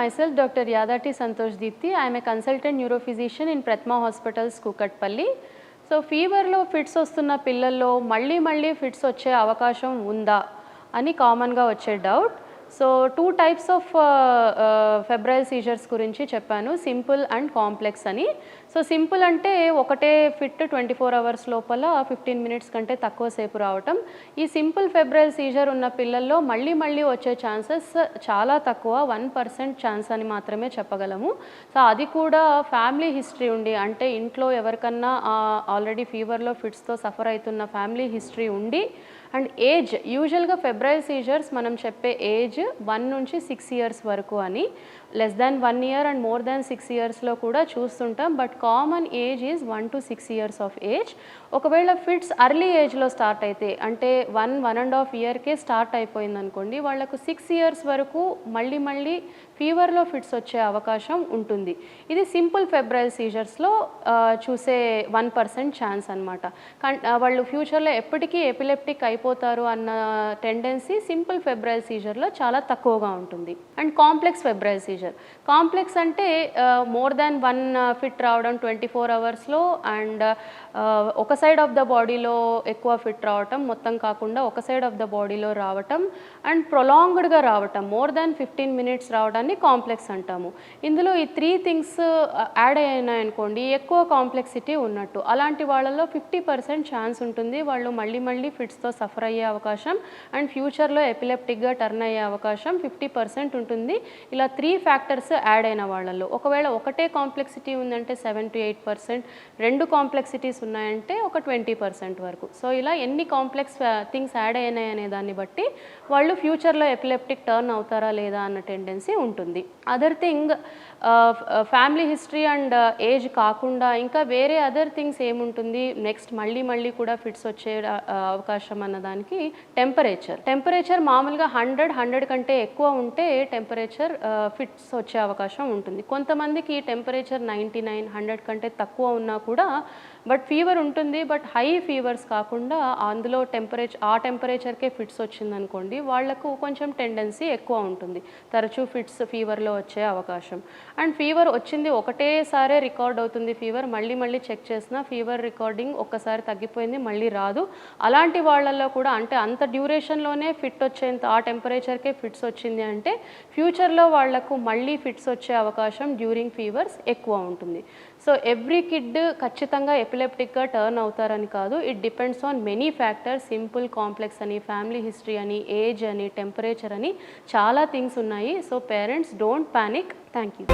myself Dr. Yadati Santosh Deepti. I am a consultant neurophysician in Prathma Hospitals, Kukatpalli. So fever lo fits ostunna pillallo malli fits వచ్చే అవకాశం ఉందా అని common గా వచ్చే doubt. So 2 types of febrile seizures గురించి చెప్పాను, simple and complex అని. So simple అంటే ఒకటే ఫిట్ 24 అవర్స్ లోపల 15 మినిట్స్ కంటే తక్కువ సేపు రావటం. ఈ సింపుల్ ఫెబ్రైల్ సీజర్ ఉన్న పిల్లల్లో మళ్ళీ వచ్చే ఛాన్సెస్ చాలా తక్కువ, 1% ఛాన్స్ అని మాత్రమే చెప్పగలము. సో అది కూడా ఫ్యామిలీ హిస్టరీ ఉండి, అంటే ఇంట్లో ఎవరికన్నా ఆల్రెడీ ఫీవర్లో ఫిట్స్తో సఫర్ అవుతున్న ఫ్యామిలీ హిస్టరీ ఉండి, అండ్ ఏజ్ యూజువల్గా ఫెబ్రైల్ సీజర్స్ మనం చెప్పే ఏజ్ 1 నుంచి 6 ఇయర్స్ వరకు అని. Less than 1 year and more than 6 ఇయర్స్లో కూడా చూస్తుంటాం, but common age is 1 to 6 years of age. ఒకవేళ ఫిట్స్ అర్లీ ఏజ్లో స్టార్ట్ అయితే, అంటే 1.5 ఇయర్కే స్టార్ట్ అయిపోయింది అనుకోండి, వాళ్ళకు 6 ఇయర్స్ వరకు మళ్ళీ ఫీవర్లో ఫిట్స్ వచ్చే అవకాశం ఉంటుంది. ఇది సింపుల్ ఫెబ్రైల్ సీజర్స్లో చూసే 1% ఛాన్స్ అనమాట. వాళ్ళు ఫ్యూచర్లో ఎప్పటికీ ఎపిలెప్టిక్ అయిపోతారు అన్న టెండెన్సీ సింపుల్ ఫెబ్రైల్ సీజర్లో చాలా తక్కువగా ఉంటుంది. And complex febrile seizure, complex అంటే మోర్ దాన్ 1 ఫిట్ రావడం 24 అవర్స్లో, అండ్ ఒక సైడ్ ఆఫ్ ద బాడీలో ఎక్కువ ఫిట్ రావటం, మొత్తం కాకుండా ఒక సైడ్ ఆఫ్ ద బాడీలో రావటం, అండ్ ప్రొలాంగ్డ్గా రావటం, మోర్ దాన్ 15 మినిట్స్ రావడాన్ని కాంప్లెక్స్ అంటాము. ఇందులో ఈ 3 థింగ్స్ యాడ్ అయినాయనుకోండి ఎక్కువ కాంప్లెక్సిటీ ఉన్నట్టు. అలాంటి వాళ్ళలో 50% ఛాన్స్ ఉంటుంది వాళ్ళు మళ్ళీ ఫిట్స్తో సఫర్ అయ్యే అవకాశం, అండ్ ఫ్యూచర్లో ఎపిలెప్టిక్గా టర్న్ అయ్యే అవకాశం 50% ఉంటుంది. ఇలా 3 ఫ్యాక్టర్స్ యాడ్ అయిన వాళ్ళలో. ఒకవేళ ఒకటే కాంప్లెక్సిటీ ఉందంటే 7 to 8%, 2 కాంప్లెక్సిటీస్ ఉన్నాయంటే ఒక 20% వరకు. సో ఇలా ఎన్ని కాంప్లెక్స్ థింగ్స్ యాడ్ అయినాయి అనే దాన్ని బట్టి వాళ్ళు ఫ్యూచర్లో ఎపిలెప్టిక్ టర్న్ అవుతారా లేదా అన్న టెండెన్సీ ఉంటుంది. Other thing, family history and age కాకుండా ఇంకా వేరే అదర్ థింగ్స్ ఏముంటుంది నెక్స్ట్ మళ్ళీ కూడా ఫిట్స్ వచ్చే అవకాశం అన్నదానికి టెంపరేచర్ మామూలుగా 100 కంటే ఎక్కువ ఉంటే టెంపరేచర్ ఫిట్స్ వచ్చే అవకాశం ఉంటుంది. కొంతమందికి టెంపరేచర్ 99, 100 కంటే తక్కువ ఉన్నా కూడా బట్ ఫీవర్ ఉంటుంది, బట్ హై ఫీవర్స్ కాకుండా అందులో ఆ టెంపరేచర్కే ఫిట్స్ వచ్చిందనుకోండి వాళ్లకు కొంచెం టెండెన్సీ ఎక్కువ ఉంటుంది, తరచూ ఫిట్స్ ఫీవర్లో వచ్చే అవకాశం. అండ్ ఫీవర్ వచ్చింది ఒకటేసారి రికార్డ్ అవుతుంది, ఫీవర్ మళ్ళీ చెక్ చేసినా ఫీవర్ రికార్డింగ్ ఒక్కసారి తగ్గిపోయింది మళ్ళీ రాదు. అలాంటి వాళ్ళల్లో కూడా, అంటే అంత డ్యూరేషన్లోనే ఫిట్ వచ్చేంత ఆ టెంపరేచర్కే ఫిట్స్ వచ్చింది అంటే ఫ్యూచర్లో వాళ్లకు మళ్ళీ ఫిట్స్ వచ్చే అవకాశం డ్యూరింగ్ ఫీవర్స్ ఎక్కువ ఉంటుంది. సో ఎవ్రీ కిడ్ ఖచ్చితంగా ఎపిలెప్టిక్గా టర్న్ అవుతారని కాదు, it depends on many factors. Simple, complex అని, ఫ్యామిలీ హిస్టరీ అని, ఏజ్ అని, టెంపరేచర్ అని చాలా థింగ్స్ ఉన్నాయి. So parents don't panic. Thank you.